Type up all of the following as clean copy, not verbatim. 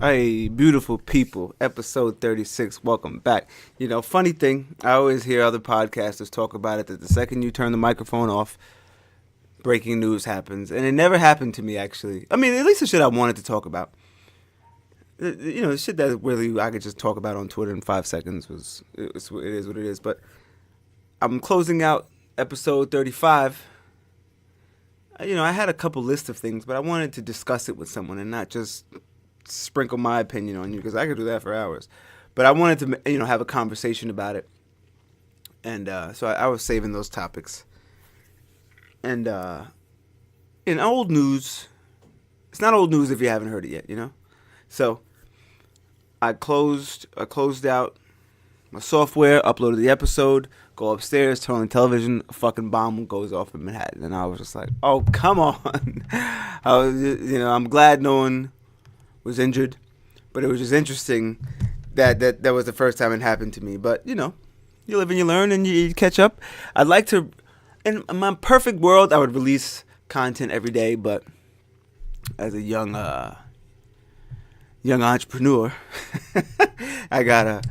Hey, beautiful people, episode 36, welcome back. You know, funny thing, I always hear other podcasters talk about it, that the second you turn the microphone off, breaking news happens. And it never happened to me, actually. I mean, at least the shit I wanted to talk about. You know, the shit that really I could just talk about on Twitter in 5 seconds it is what it is. But I'm closing out episode 35. You know, I had a couple lists of things, but I wanted to discuss it with someone and not just sprinkle my opinion on you, because I could do that for hours. But I wanted to, have a conversation about it. And so I was saving those topics. And in old news, it's not old news if you haven't heard it yet, So I closed out my software, uploaded the episode, go upstairs, turn on the television, a fucking bomb goes off in Manhattan. And I was just like, oh, come on. I'm glad no one was injured, but it was just interesting that was the first time it happened to me. But, you live and you learn and you catch up. I'd like to, in my perfect world, I would release content every day, but as a young entrepreneur, I got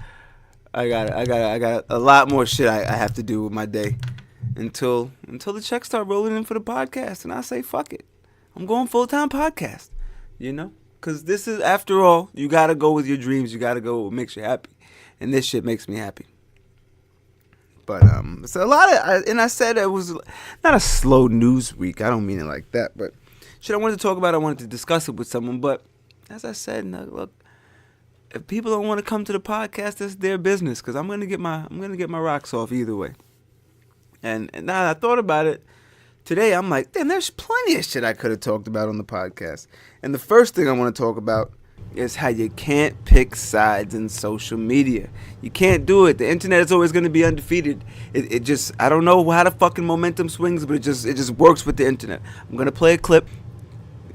a lot more shit I have to do with my day until the checks start rolling in for the podcast, and I say fuck it, I'm going full-time podcast, because this is, after all, you gotta go with your dreams, you gotta go with what makes you happy, and this shit makes me happy. But it's a lot of, and I said it was not a slow news week. I don't mean it like that, but shit I wanted to talk about, I wanted to discuss it with someone. But as I said, look, if people don't want to come to the podcast, that's their business, because I'm gonna get my rocks off either way. And now that I thought about it today, I'm like, damn, there's plenty of shit I could have talked about on the podcast. And the first thing I want to talk about is how you can't pick sides in social media. You can't do it. The internet is always going to be undefeated. It just, I don't know how the fucking momentum swings, but it just works with the internet. I'm going to play a clip.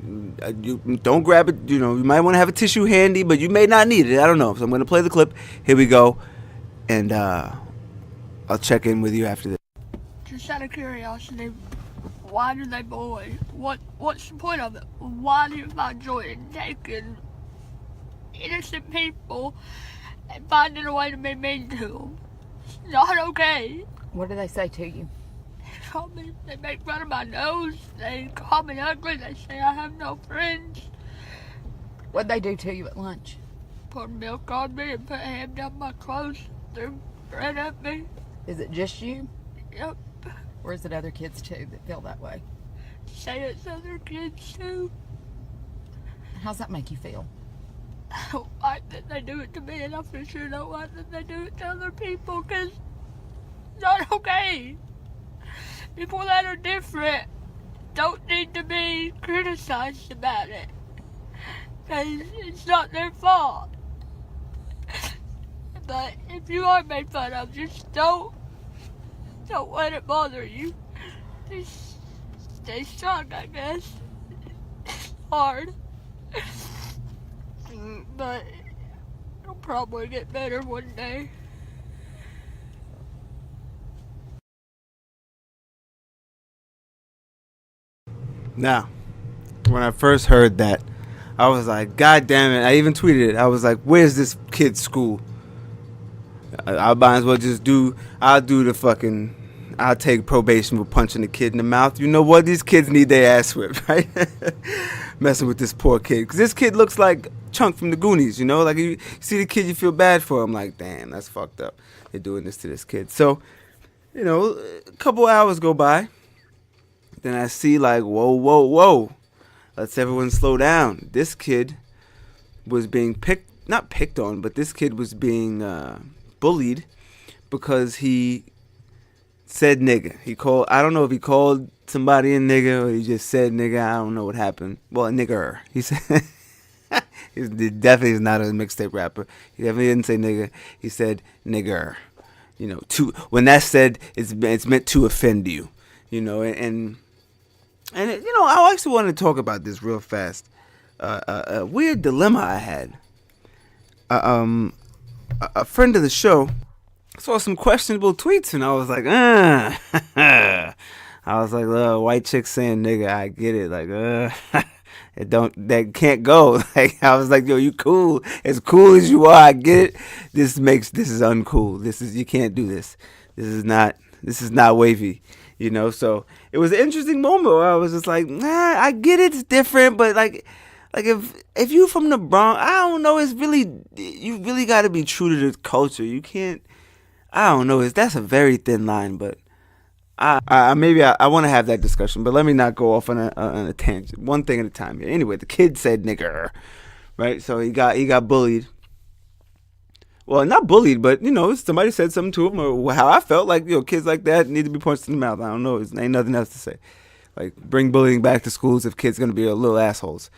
You don't grab it. You might want to have a tissue handy, but you may not need it. I don't know. So I'm going to play the clip. Here we go. And I'll check in with you after this. Just out of curiosity, why do they bully? What's the point of it? Why do you find joy in taking innocent people and finding a way to be mean to them? It's not okay. What do they say to you? They make fun of my nose. They call me ugly. They say I have no friends. What'd they do to you at lunch? Pour milk on me and put ham down my clothes. Threw bread at me. Is it just you? Yep. Or is it other kids too that feel that way? Say it's other kids too. How's that make you feel? I don't like that they do it to me, and I for sure don't like that they do it to other people, because it's not okay. People that are different don't need to be criticized about it, because it's not their fault. But if you are made fun of, just don't let it bother you. Just stay strong, I guess. It's hard. But it'll probably get better one day. Now, when I first heard that, I was like, God damn it. I even tweeted it. I was like, where's this kid's school? I might as well I'll take probation for punching a kid in the mouth. You know what? These kids need their ass whipped, right? Messing with this poor kid. Because this kid looks like Chunk from the Goonies, Like, you see the kid, you feel bad for him. Like, damn, that's fucked up. They're doing this to this kid. So, a couple hours go by. Then I see, like, whoa. Let's everyone slow down. This kid was being not picked on, but this kid was being bullied because he said nigga. I don't know if he called somebody a nigga or he just said nigga. I don't know what happened. Well, a nigger. He said, he definitely is not a mixtape rapper. He definitely didn't say nigga. He said nigger. When that's said, it's meant to offend you. And I actually wanted to talk about this real fast. A weird dilemma I had. A friend of the show saw some questionable tweets, and I was like, I was like, white chick saying nigga, I get it. Like, that can't go. Like I was like, yo, you cool. As cool as you are, I get it. This is uncool. You can't do this. This is not wavy. So it was an interesting moment where I was just like, I get it, it's different, but like if you from the Bronx, I don't know, you really got to be true to the culture. You can't, I don't know, that's a very thin line, but I want to have that discussion, but let me not go off on a tangent. One thing at a time here. Anyway, the kid said nigger, right? So he got bullied. Well, not bullied, but somebody said something to him, or how I felt like kids like that need to be punched in the mouth. I don't know. Ain't nothing else to say. Like bring bullying back to schools if kids gonna be little assholes.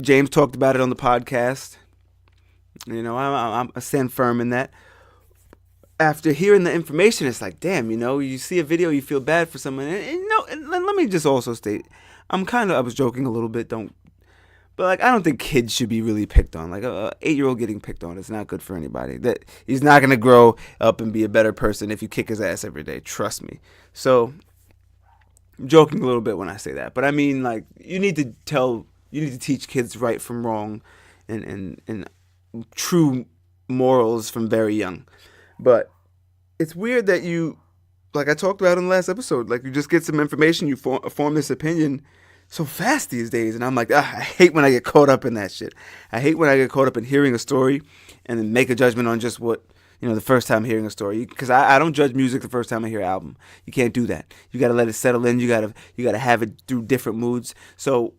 James talked about it on the podcast. I stand firm in that. After hearing the information, it's like, damn, you see a video, you feel bad for someone. And let me just also state, I was joking a little bit, but I don't think kids should be really picked on. Like a 8-year-old getting picked on is not good for anybody. That he's not gonna grow up and be a better person if you kick his ass every day. Trust me. So, I'm joking a little bit when I say that, but I mean, like, you need to teach kids right from wrong, and true morals from very young. But it's weird that like I talked about in the last episode, like you just get some information, you form this opinion so fast these days. And I'm like, I hate when I get caught up in that shit. I hate when I get caught up in hearing a story and then make a judgment on just what, the first time hearing a story. Because I don't judge music the first time I hear an album. You can't do that. You got to let it settle in. You got to have it through different moods. So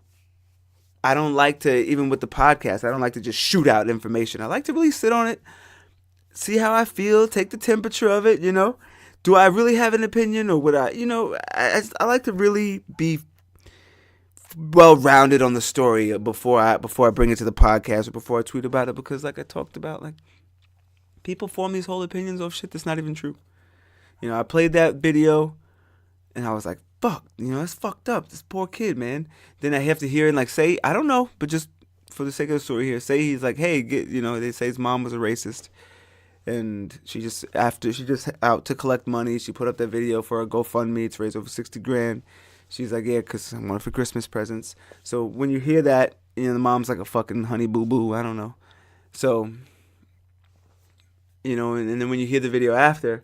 I don't like to, even with the podcast, I don't like to just shoot out information. I like to really sit on it, see how I feel, take the temperature of it, Do I really have an opinion, or would I, I like to really be well-rounded on the story before I bring it to the podcast or before I tweet about it, because like I talked about, like, people form these whole opinions of shit that's not even true. I played that video and I was like, fuck, that's fucked up. This poor kid, man. Then I have to hear and like say, I don't know, but just for the sake of the story here, say he's like, hey, they say his mom was a racist. And she just out to collect money. She put up that video for a GoFundMe to raise over $60,000. She's like, yeah, because I want it for Christmas presents. So when you hear that, the mom's like a fucking honey boo boo. I don't know. So, and then when you hear the video after,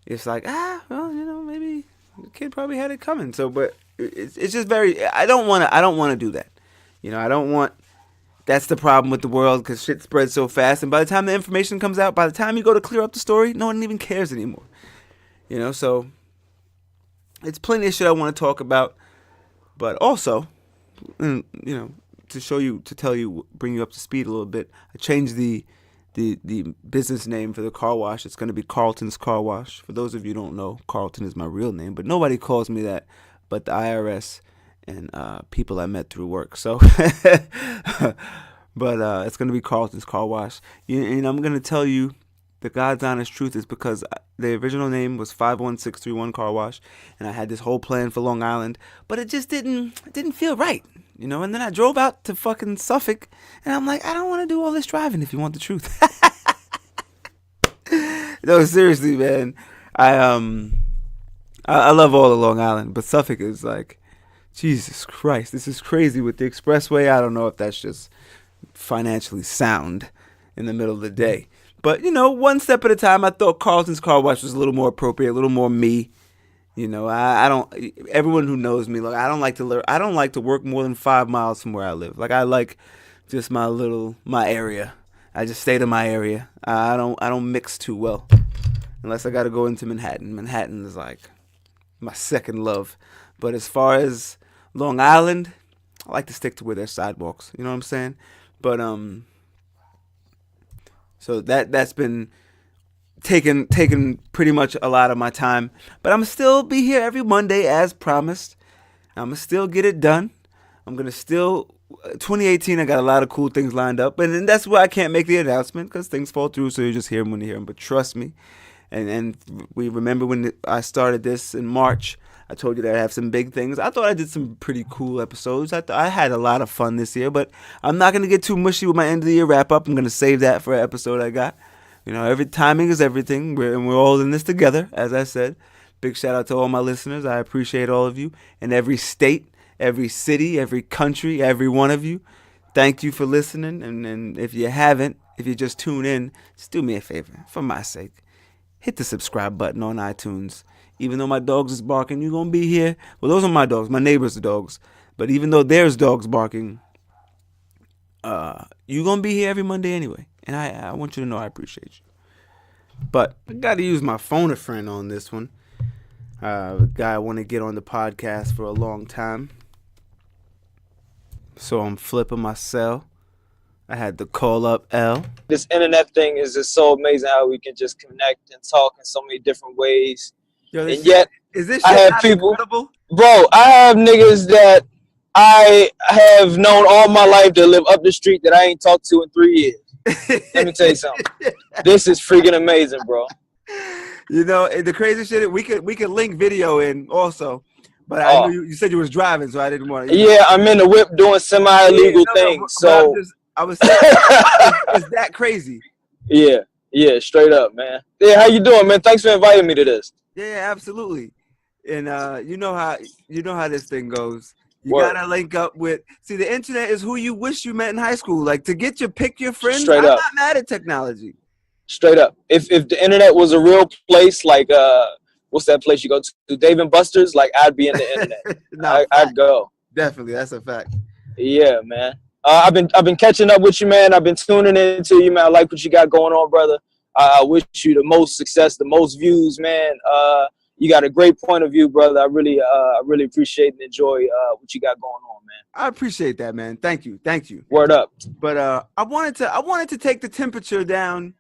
it's like, well, maybe the kid probably had it coming. So, but it's just very. I don't want to do that. I don't want. That's the problem with the world, because shit spreads so fast. And by the time the information comes out, by the time you go to clear up the story, no one even cares anymore. So it's plenty of shit I want to talk about. But also, to tell you, bring you up to speed a little bit, I changed the business name for the car wash. It's going to be Carlton's Car Wash. For those of you who don't know, Carlton is my real name, but nobody calls me that but the IRS and people I met through work. So, but it's going to be Carlton's Car Wash. And I'm going to tell you the God's honest truth is because the original name was 51631 Car Wash, and I had this whole plan for Long Island, but it just didn't feel right, And then I drove out to fucking Suffolk, and I'm like, I don't want to do all this driving if you want the truth. No, seriously, man. I love all of Long Island, but Suffolk is like, Jesus Christ, this is crazy with the expressway. I don't know if that's just financially sound in the middle of the day. But, one step at a time, I thought Carlton's Car Wash was a little more appropriate, a little more me. I don't, everyone who knows me, I don't like to work more than 5 miles from where I live. Like, I like just my area. I just stay to my area. I don't mix too well unless I got to go into Manhattan. Manhattan is like my second love. But as far as Long Island, I like to stick to where there's sidewalks. You know what I'm saying? But so that's been taking pretty much a lot of my time. But I'm still be here every Monday as promised. I'm gonna still get it done. I'm gonna still 2018. I got a lot of cool things lined up, and that's why I can't make the announcement because things fall through. So you just hear them when you hear them. But trust me, and we remember when I started this in March. I told you that I have some big things. I thought I did some pretty cool episodes. I had a lot of fun this year, but I'm not going to get too mushy with my end of the year wrap up. I'm going to save that for an episode I got. Every timing is everything. We're all in this together, as I said. Big shout out to all my listeners. I appreciate all of you in every state, every city, every country, every one of you. Thank you for listening. And if you haven't, if you just tune in, just do me a favor, for my sake. Hit the subscribe button on iTunes. Even though my dogs is barking, you're going to be here. Well, those are my dogs, my neighbor's dogs. But even though there's dogs barking, you're going to be here every Monday anyway. And I want you to know I appreciate you. But I got to use my phone a friend on this one. A guy I want to get on the podcast for a long time. So I'm flipping my cell. I had to call up L. This internet thing is just so amazing how we can just connect and talk in so many different ways. Yo, and yet, is this I shit have not people, incredible? bro, I have niggas that I have known all my life that live up the street that I ain't talked to in 3 years. Let me tell you something. This is freaking amazing, bro. You know, the crazy shit, we could link video in also. But I knew you said you was driving, so I didn't want to. Yeah, I'm in the whip doing semi-illegal things. So I was saying, is that crazy? Yeah, straight up, man. Yeah, how you doing, man? Thanks for inviting me to this. Yeah, absolutely. And you know how this thing goes. You Word. gotta link up with. See, the internet is who you wish you met in high school. Like to pick your friends. Straight I'm up. not mad at technology. Straight up. If the internet was a real place, like what's that place you go to? Dave and Buster's. Like I'd be in the internet. I'd go. Definitely, that's a fact. Yeah, man. I've been catching up with you, man. I've been tuning into you, man. I like what you got going on, brother. I wish you the most success, the most views, man. You got a great point of view, brother. I really appreciate and enjoy what you got going on, man. I appreciate that, man. Thank you. Word up. But I wanted to take the temperature down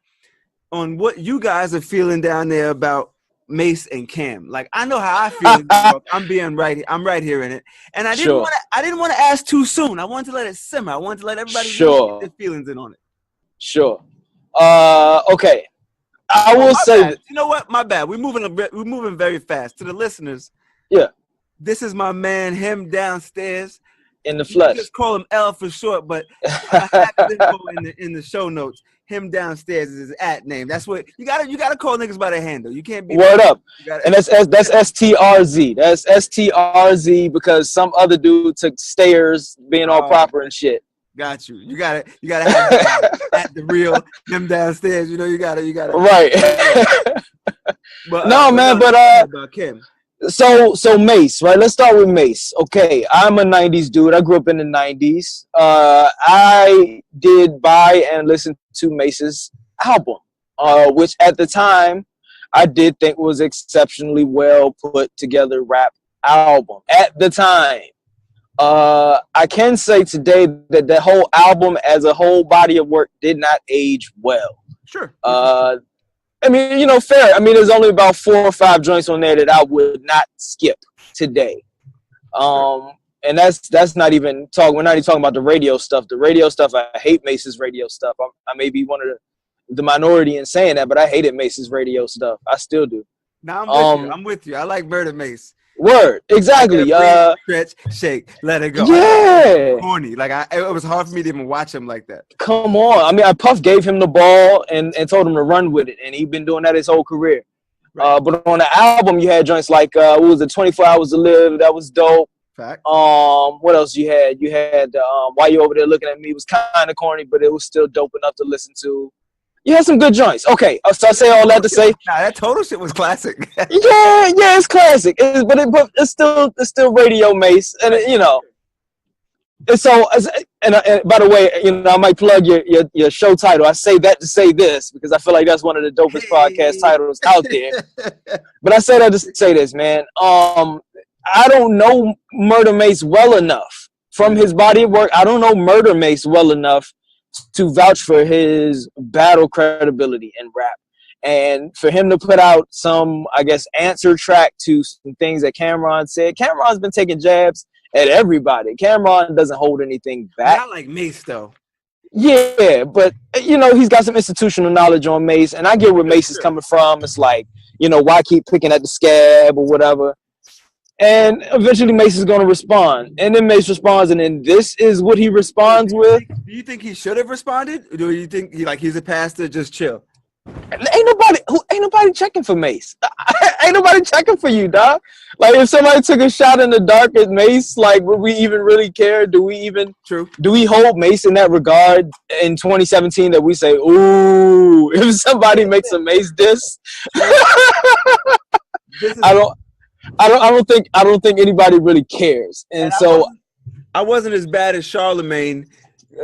on what you guys are feeling down there about Mace and Cam. Like I know how I feel in New York. I'm right here in it. And I didn't want to ask too soon. I wanted to let it simmer. I wanted to let everybody really get their feelings in on it. Sure. Okay. I will say that, you know what? My bad. We're moving very fast. To the listeners. Yeah. This is my man, HimDownStrz. In the flesh. You just call him L for short, but I have his info in the show notes. HimDownStrz is his @ name. That's what you gotta call niggas by their handle. You can't be word up. And that's STRZ. That's STRZ because some other dude took stairs being all proper and shit. Got you. You gotta have at the real HimDownStrz. You know you gotta right. But, no man, but about Kim. So Mace, right? Let's start with Mace. Okay, I'm a 90s dude. I grew up in the 90s. I did buy and listen to Mace's album, which at the time I did think was exceptionally well put together rap album. At the time, I can say today that the whole album as a whole body of work did not age well. Sure. I mean, you know, fair. I mean, there's only about 4 or 5 joints on there that I would not skip today. And that's not even talking. We're not even talking about the radio stuff. The radio stuff, I hate Mace's radio stuff. I may be one of the minority in saying that, but I hated Mace's radio stuff. I still do. No, I'm with you. I like Murder Mace. Word, exactly. Stretch, shake, let it go. Yeah, corny. Like it was hard for me to even watch him like that. Come on. I mean, Puff gave him the ball and told him to run with it, and he's been doing that his whole career. Right. But on the album, you had joints like what was it, 24 Hours to Live? That was dope. Fact. What else you had? You had Why You Over There Looking at Me was kind of corny, but it was still dope enough to listen to. You had some good joints. Okay, so I say all that to say, nah, that Total shit was classic. yeah, it's classic. But it's still radio Mace, and you know. And so, and by the way, you know, I might plug your show title. I say that to say this because I feel like that's one of the dopest podcast titles out there. But I say that to say this, man. I don't know Murder Mace well enough from his body of work. I don't know Murder Mace well enough to vouch for his battle credibility in rap. And for him to put out some, I guess, answer track to some things that Cameron said. Cameron's been taking jabs at everybody. Cameron doesn't hold anything back. Not like Mace, though. Yeah, but, you know, he's got some institutional knowledge on Mace, and I get where Mace is coming from. It's like, you know, why keep picking at the scab or whatever? And eventually Mace is going to respond. And then Mace responds, and then this is what he responds with. Do you think he should have responded? Or do you think he's a pastor, just chill? Ain't nobody checking for Mace. Ain't nobody checking for you, dog. Like if somebody took a shot in the dark at Mace, like would we even really care? Do we hold Mace in that regard in 2017 that we say, ooh, if somebody makes a Mace diss? I don't think anybody really cares. And so I wasn't as bad as Charlemagne.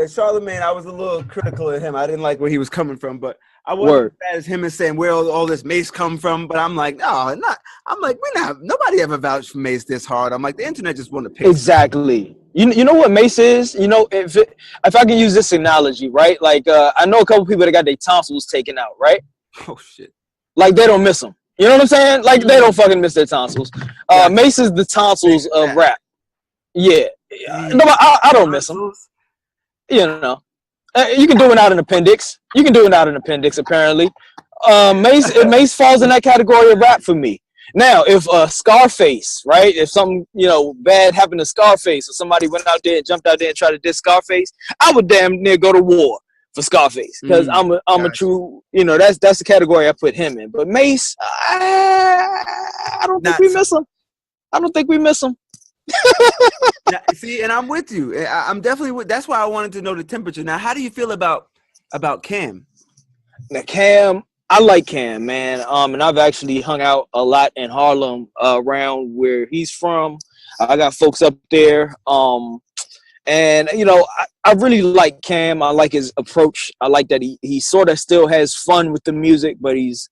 Charlemagne, I was a little critical of him. I didn't like where he was coming from, but I wasn't as bad as him and saying where all this Mace come from. But I'm like, no, not. I'm like, nobody ever vouched for Mace this hard. I'm like, the internet just want to pick. Exactly. You know what Mace is? You know, if I can use this analogy, right? Like, I know a couple people that got their tonsils taken out, right? Oh shit. Like they don't miss them. You know what I'm saying? Like they don't fucking miss their tonsils. Mace is the tonsils of rap. Yeah. No, I don't miss them. You know, you can do it out an appendix. Apparently. Mace falls in that category of rap for me. Now, if Scarface, right? If something, bad happened to Scarface or somebody went out there and jumped out there and tried to diss Scarface, I would damn near go to war for Scarface because I'm a true, that's the category I put him in. But Mace, I don't think we miss him. Now, see, and I'm with you. I'm definitely that's why I wanted to know the temperature. Now, how do you feel about Cam? Now, Cam, I like Cam, man. And I've actually hung out a lot in Harlem around where he's from. I got folks up there. And I really like Cam. I like his approach. I like that he sort of still has fun with the music, but he's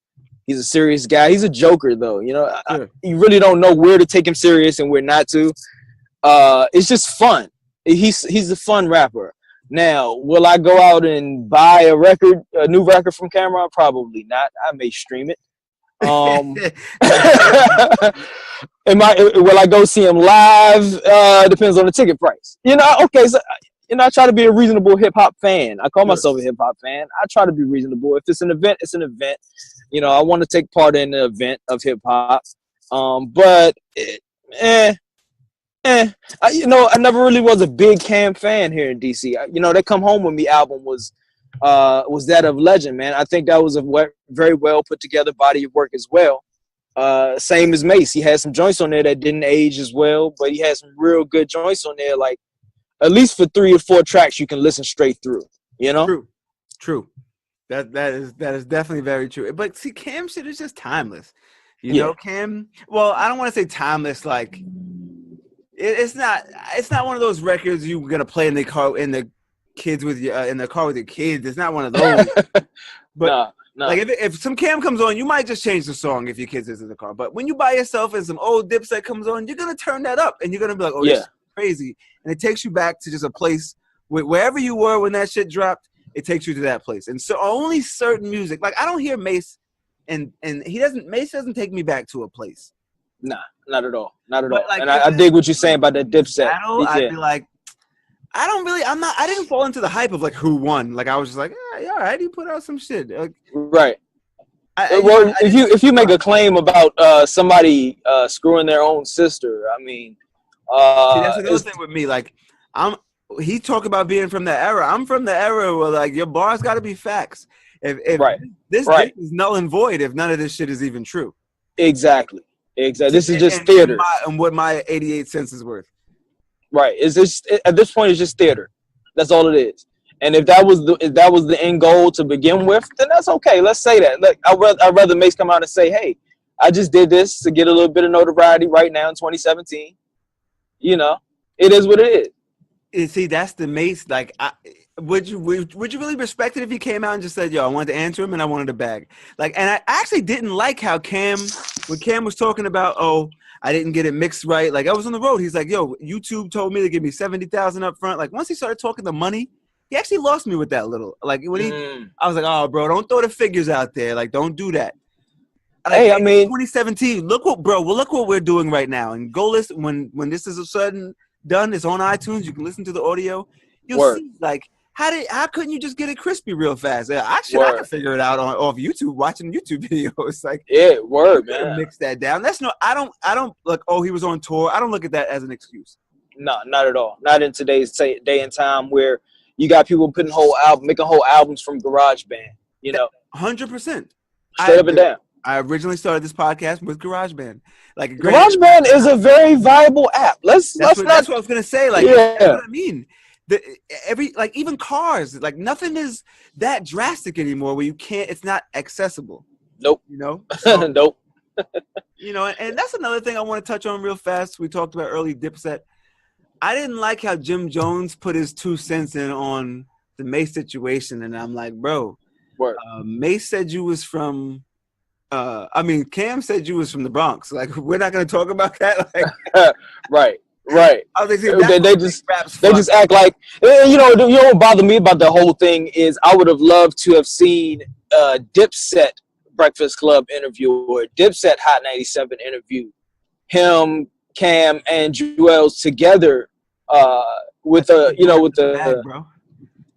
a serious guy. He's a joker, though. Sure. You really don't know where to take him serious and where not to. It's just fun. He's a fun rapper. Now, will I go out and buy a new record from Cameron? Probably not. I may stream it. Will I go see him live? Depends on the ticket price. Okay, so I try to be a reasonable hip hop fan. I call myself a hip hop fan. I try to be reasonable. If it's an event, it's an event. I want to take part in the event of hip hop. But I never really was a big Cam fan here in DC. That Come Home With Me album was that of Legend, man. I think that was a very well put together body of work as well. Same as Mace. He had some joints on there that didn't age as well, but he had some real good joints on there. Like at least for 3 or 4 tracks, you can listen straight through. True. That is definitely very true. But see, Cam shit is just timeless. You know, Cam. Well, I don't want to say timeless. Like it's not one of those records you're gonna play in the car with your kids. It's not one of those. But no. Like if some Cam comes on, you might just change the song if your kids is in the car. But when you by yourself and some old Dipset comes on, you're gonna turn that up and you're gonna be like, oh, this is crazy. And it takes you back to just a place wherever you were when that shit dropped. It takes you to that place. And so only certain music, like I don't hear Mace, and Mace doesn't take me back to a place. Nah, not at all. Like, and I dig what you're saying about that Dipset. I'd be like, I didn't fall into the hype of like who won. Like I was just like, yeah, all right, he put out some shit. Like, right. If you make a claim about somebody screwing their own sister, I mean, see, that's another thing with me. Like he talk about being from the era. I'm from the era where like your bars got to be facts. If this is null and void if none of this shit is even true. Exactly. This is just theater. And what my 88 cents is worth. Right. It's just at this point, it's just theater. That's all it is. And if that was the end goal to begin with, then that's okay. Let's say that. Look, I'd rather Mace come out and say, "Hey, I just did this to get a little bit of notoriety right now in 2017." It is what it is. You see, that's the Mace. Like, would you really respect it if he came out and just said, "Yo, I wanted to answer him and I wanted a bag"? Like, and I actually didn't like how when Cam was talking about, "Oh, I didn't get it mixed right." Like, I was on the road. He's like, "Yo, YouTube told me to give me $70,000 up front." Like, once he started talking the money, he actually lost me with that little. Like, when I was like, "Oh, bro, don't throw the figures out there. Like, don't do that." Hey, I mean, 2017. Look what we're doing right now. And go listen when this is a sudden done. It's on iTunes. You can listen to the audio. You'll see like how couldn't you just get it crispy real fast? I can figure it out off YouTube watching YouTube videos. Like man. Mix that down. That's no. I don't look. Oh, he was on tour. I don't look at that as an excuse. No, not at all. Not in today's day and time where you got people making whole albums from GarageBand. 100%. Straight up and down. I originally started this podcast with GarageBand. Like GarageBand is a very viable app. That's what I was gonna say. Like, that's what I mean. Even cars, like nothing is that drastic anymore where you can't. It's not accessible. Nope. You know. So, nope. You know, and that's another thing I want to touch on real fast. We talked about early Dipset. I didn't like how Jim Jones put his 2 cents in on the Mace situation, and I'm like, bro, Mace said you was from. Cam said you was from the Bronx. Like, we're not gonna talk about that. Like, right. I was like, they just act like you know what bothered me about the whole thing is I would have loved to have seen Dipset Breakfast Club interview or Dipset Hot 97 interview, him, Cam, and Jewels together with the bro.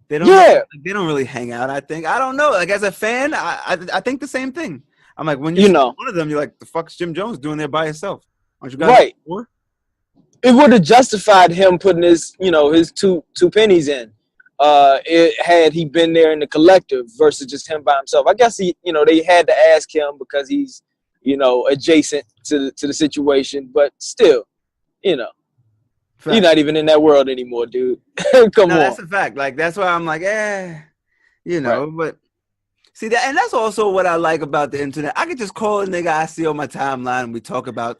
They don't really hang out. I think I don't know. Like as a fan, I think the same thing. I'm like when you know one of them, you're like, the fuck's Jim Jones doing there by himself? Aren't you guys right? Before? It would have justified him putting his two pennies in. Had he been there in the collective versus just him by himself. I guess they had to ask him because he's adjacent to the situation, but still, you're not even in that world anymore, dude. Come on. That's a fact. Like that's why I'm like, right. But see that, and that's also what I like about the internet. I could just call a nigga I see on my timeline and we talk about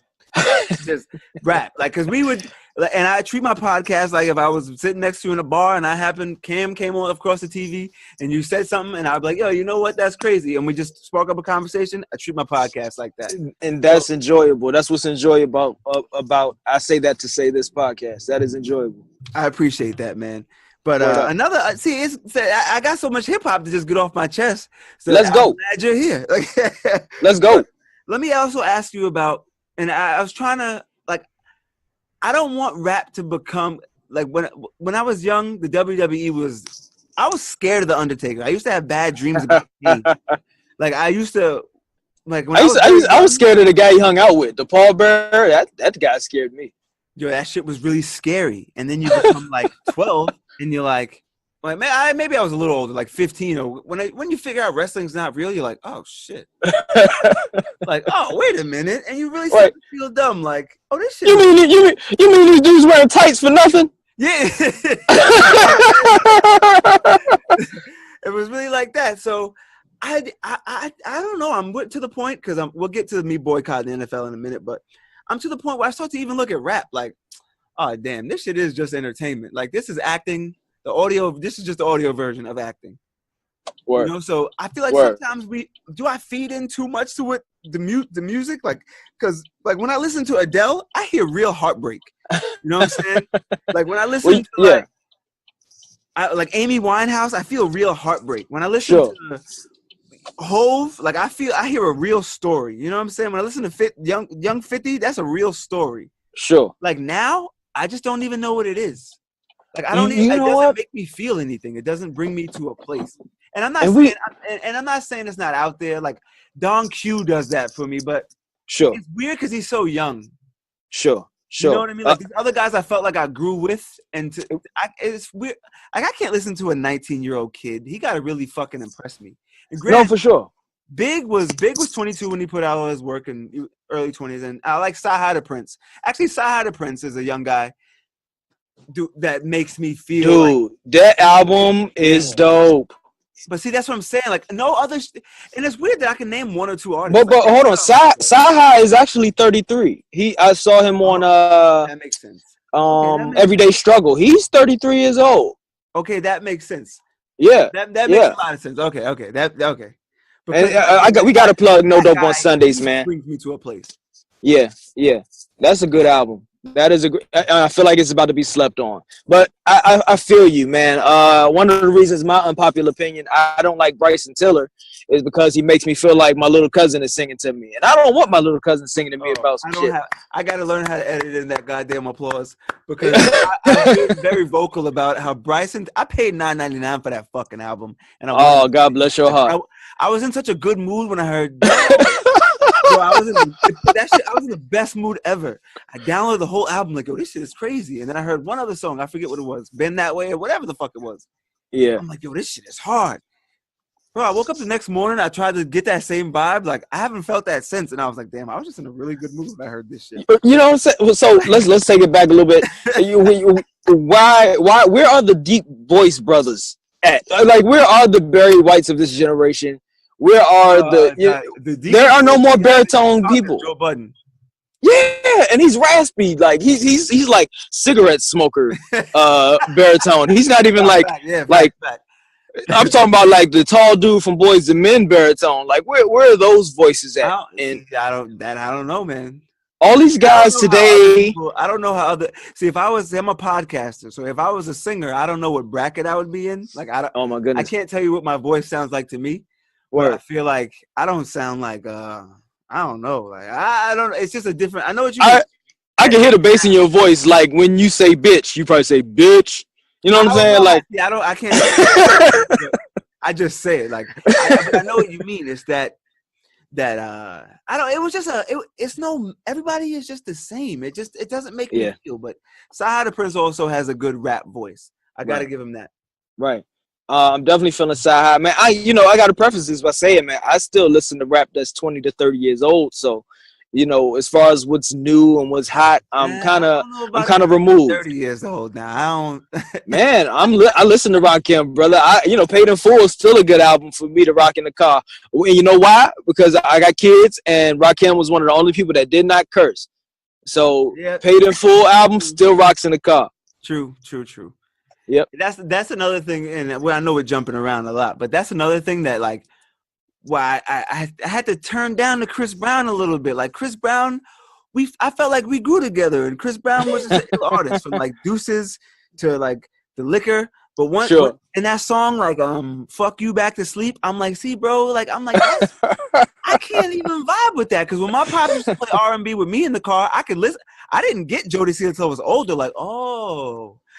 just rap, like, cause we would, and I treat my podcast like if I was sitting next to you in a bar and Cam came on across the TV and you said something and I'd be like, yo, you know what? That's crazy. And we just spark up a conversation. I treat my podcast like that. And that's enjoyable. That's what's enjoyable about, I say that to say this podcast. That is enjoyable. I appreciate that, man. But I got so much hip hop to just get off my chest. So let's go. I'm glad you're here. Let's go. But let me also ask you about, and I was trying to, like, I don't want rap to become, like, when I was young, the WWE I was scared of The Undertaker. I used to have bad dreams about him. Like, I used to, like, when I was scared of the guy he hung out with, the Paul Bearer. That guy scared me. Yo, that shit was really scary. And then you become, like, 12, and you're like maybe I was a little older, like 15, or when you figure out wrestling's not real, you're like, oh shit, like, oh wait a minute, and you really start to feel dumb, like, oh this shit. You mean these dudes wearing tights for nothing? Yeah. It was really like that. So I don't know. I'm to the point because we'll get to me boycotting the NFL in a minute, but I'm to the point where I start to even look at rap like, oh damn, this shit is just entertainment. Like this is acting. This is just the audio version of acting. Word. So I feel like sometimes I feed in too much to it, the music, like, because like when I listen to Adele, I hear real heartbreak. You know what I'm saying? Like when I listen to like Amy Winehouse, I feel real heartbreak. When I listen to Hove, like I hear a real story. You know what I'm saying? When I listen to Young 50, that's a real story. Sure. Like now, I just don't even know what it is. Like I don't even. It doesn't make me feel anything. It doesn't bring me to a place. And I'm not I'm not saying it's not out there. Like Don Q does that for me, but sure, it's weird because he's so young. Sure. You know what I mean? Like these other guys, I felt like I grew with, and it's weird. Like I can't listen to a 19-year-old kid. He got to really fucking impress me. And no, for sure. Big was 22 when he put out all his work in early 20s, and I like Sci-Hi the Prince. Actually, Sci-Hi the Prince is a young guy. Dude, that makes me feel. That album is dope. But see, that's what I'm saying. Like no other, and it's weird that I can name one or two artists. But hold on, Sci-Hi is actually 33. I saw him on that makes sense. Everyday Struggle. He's 33 years old. Okay, that makes sense. Yeah, that makes a lot of sense. Okay. And we got to plug No Dope on Sundays, man. Brings me to a place. Yeah, that's a good album. That is I feel like it's about to be slept on. But I feel you, man. One of the reasons, my unpopular opinion, I don't like Bryson Tiller is because he makes me feel like my little cousin is singing to me. And I don't want my little cousin singing to me about some shit. I got to learn how to edit in that goddamn applause because I've been very vocal about how Bryson, I paid $9.99 for that fucking album. And God bless your heart. I was in such a good mood when I heard Bro, I was in the best mood ever. I downloaded the whole album like, yo, this shit is crazy. And then I heard one other song. I forget what it was. Been That Way or whatever the fuck it was. Yeah. I'm like, yo, this shit is hard. Bro, I woke up the next morning. I tried to get that same vibe. Like, I haven't felt that since. And I was like, damn, I was just in a really good mood when I heard this shit. You know what I'm saying? So let's take it back a little bit. Why? Where are the deep voice brothers at? Like, where are the Barry Whites of this generation? Where are there are no more baritone people. Joe Budden. Yeah, and he's raspy. Like he's like cigarette smoker baritone. He's not even like I'm talking about like the tall dude from Boys and Men baritone. Like where are those voices at? I don't know, man. All these guys today. I don't know how other. See, I'm a podcaster, so if I was a singer, I don't know what bracket I would be in. Like oh my goodness, I can't tell you what my voice sounds like to me. Where I feel like I don't sound like I don't know. Like I don't. It's just a different. I know what you mean. I can hear the bass in your voice. Like when you say bitch, you probably say bitch. You know what I'm saying? Like I can't. I just say it. Like I know what you mean. It's that I don't. It was just it's no. Everybody is just the same. It doesn't make me feel. But Sahai the Prince also has a good rap voice. I gotta give him that. Right. I'm definitely feeling Sahai, man. I gotta preface this by saying, man, I still listen to rap that's 20 to 30 years old. So, as far as what's new and what's hot, I'm kind of removed. 30 years old now. I don't. Man, I listen to Rakim, brother. Paid in Full is still a good album for me to rock in the car. And you know why? Because I got kids, and Rakim was one of the only people that did not curse. So, Paid in Full album still rocks in the car. True. Yep. That's another thing, and I know we're jumping around a lot, but that's another thing that like why I had to turn down to Chris Brown a little bit. Like Chris Brown, I felt like we grew together, and Chris Brown was just an ill artist from like Deuces to like The Liquor. But in that song, like "Fuck You Back to Sleep," I'm like, see, bro, like I'm like, I can't even vibe with that because when my pop used to play R&B with me in the car, I could listen. I didn't get Jodeci until I was older. Like,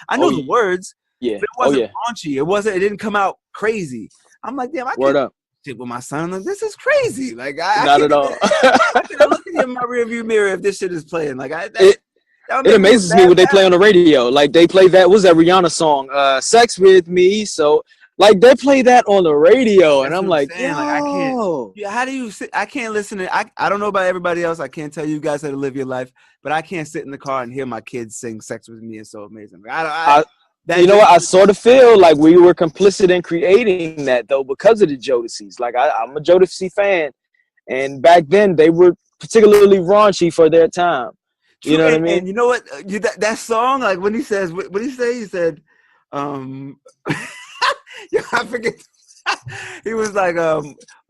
I know the words. Yeah. But it wasn't raunchy. It didn't come out crazy. I'm like, damn, I can't shit with my son. Like, this is crazy. Like, not at all. I can look at in my rearview mirror if this shit is playing. Like, it amazes me what they play on the radio. Like, they play that. What's that Rihanna song? "Sex with Me." So, like, they play that on the radio, and I'm like, yo. Like, I can't. Yeah, how do you sit? I can't listen to. I don't know about everybody else. I can't tell you guys how to live your life, but I can't sit in the car and hear my kids sing "Sex with Me." It's so amazing. What? I sort of feel like we were complicit in creating that, though, because of the Jodeci's. Like, I'm a Jodeci fan, and back then they were particularly raunchy for their time. You know what I mean? And you know what? That song, like when he says, what did he say? He said, I forget. He was like,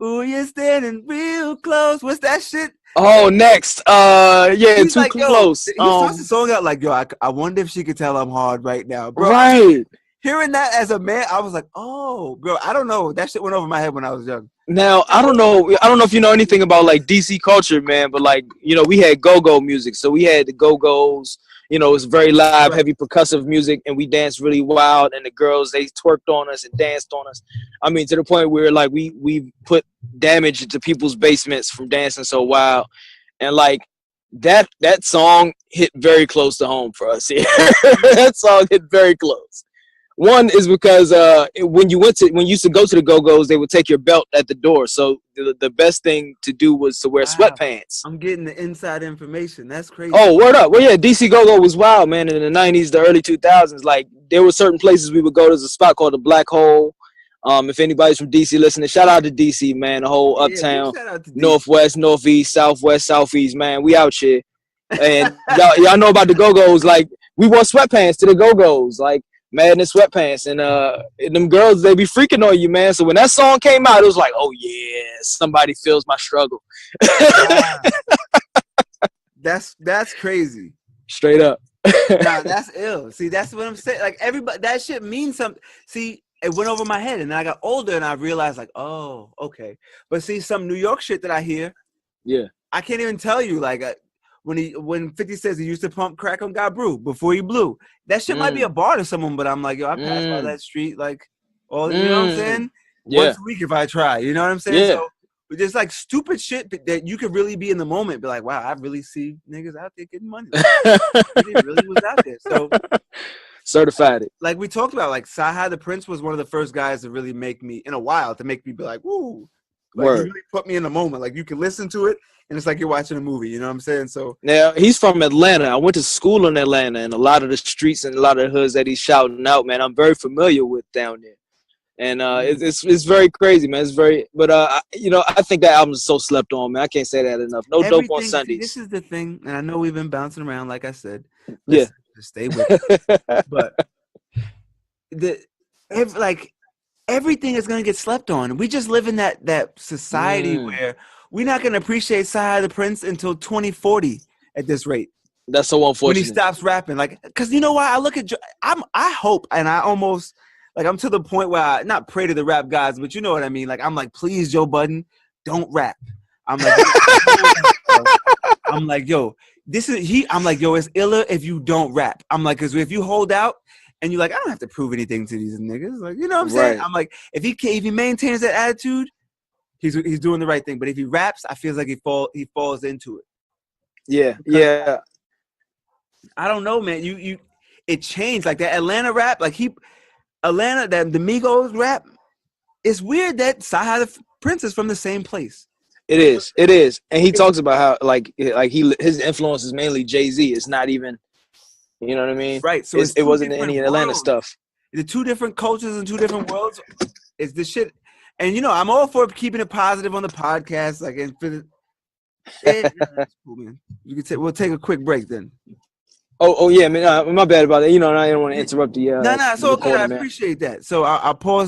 "Ooh, you're standing real close." What's that shit? Oh, next. He's too like, close. He starts the song out like, I wonder if she could tell I'm hard right now, bro. Right. Hearing that as a man, I was like, oh, bro, I don't know. That shit went over my head when I was young. Now, I don't know if you know anything about like DC culture, man, but like, we had go-go music. So we had the go-go's, it's very live, heavy percussive music, and we danced really wild, and the girls, they twerked on us and danced on us. I mean, to the point where like we put damage into people's basements from dancing so wild. And like that song hit very close to home for us here. That song hit very close. One is because when you used to go to the Go-Go's, they would take your belt at the door. So the best thing to do was to wear sweatpants. I'm getting the inside information. That's crazy. Oh, word up. Well, yeah, DC Go-Go was wild, man. In the 90s, the early 2000s, like there were certain places we would go. There's a spot called the Black Hole. If anybody's from DC listening, shout out to DC, man. The whole uptown, northwest, northeast, southwest, southeast, man. We out here. And y'all know about the Go-Go's. Like we wore sweatpants to the Go-Go's. Like, mad in sweatpants, and them girls, they be freaking on you, man. So when that song came out, it was like, oh yeah, somebody feels my struggle. That's crazy. Straight up. Nah, that's ill. See, that's what I'm saying. Like everybody, that shit means something. See, it went over my head, and then I got older, and I realized, like, oh, okay. But see, some New York shit that I hear, I can't even tell you, like. When 50 says he used to pump crack on God Brew before he blew, that shit might be a bar to someone, but I'm like, yo, I pass by that street like all, you know what I'm saying? Once a week if I try, you know what I'm saying? Yeah. So there's like stupid shit that you could really be in the moment, be like, wow, I really see niggas out there getting money. It really was out there. So Certified it. Like we talked about, like Saha the Prince was one of the first guys to really make me, in a while, to make me be like, woo. Like, Word. he really put me in the moment. Like, you can listen to it, and it's like you're watching a movie. You know what I'm saying? So Now, he's from Atlanta. I went to school in Atlanta, and a lot of the streets and a lot of the hoods that he's shouting out, man, I'm very familiar with down there. And it's very crazy, man. It's very, but I think that album is so slept on, man. I can't say that enough. No dope on see, Sundays. this is the thing, and I know we've been bouncing around, like I said. Yeah. Just stay with it. But everything is gonna get slept on. We just live in that society where we're not gonna appreciate Saha the Prince until 2040 at this rate. That's so unfortunate. When he stops rapping, like, because you know why? I look at I hope, and I almost like I'm to the point where I not pray to the rap gods, but you know what I mean. Like I'm like, please, Joe Budden, don't rap. I'm like, yo, I'm like, yo, it's iller if you don't rap. I'm like, because if you hold out and you're like, I don't have to prove anything to these niggas. Like, you know what I'm saying? Right. I'm like, if he maintains that attitude, he's doing the right thing. But if he raps, I feel like he falls into it. Yeah, Because yeah. I don't know, man. It changed. Like that Atlanta rap, like the Migos rap. It's weird that Saha the Prince is from the same place. It is, and he talks about how like his influence is mainly Jay-Z. It's not even, you know what I mean? Right. So it wasn't any Atlanta stuff. The two different cultures and two different worlds. It's the shit, and I'm all for keeping it positive on the podcast. Like, that's cool, man. We'll take a quick break then. Oh yeah, man. My bad about that. I don't want to interrupt the. No, it's all good. I appreciate that. So I'll pause.